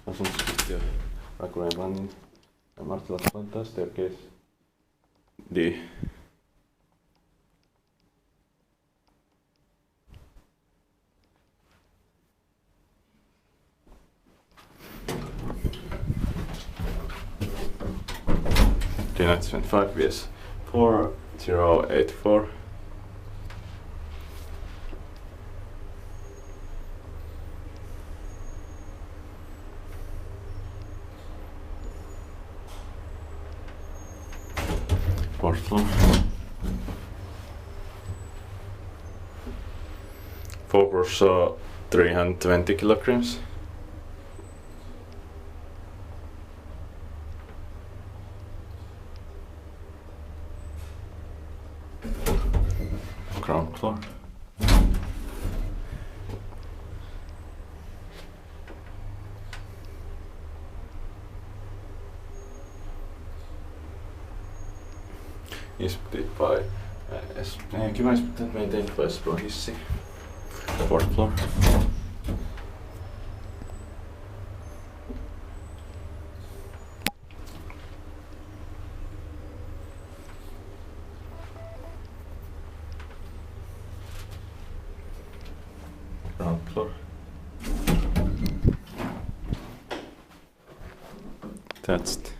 Asumisyhtiö Raikurinne ja Martinlaakso Vantaa staircase. D. United 25 vs 4084. Fourth floor. 4 floors 320 kilograms. Ground floor. Inspected by Human inspected maintained by hissi. Fourth floor. Ground floor. That's it.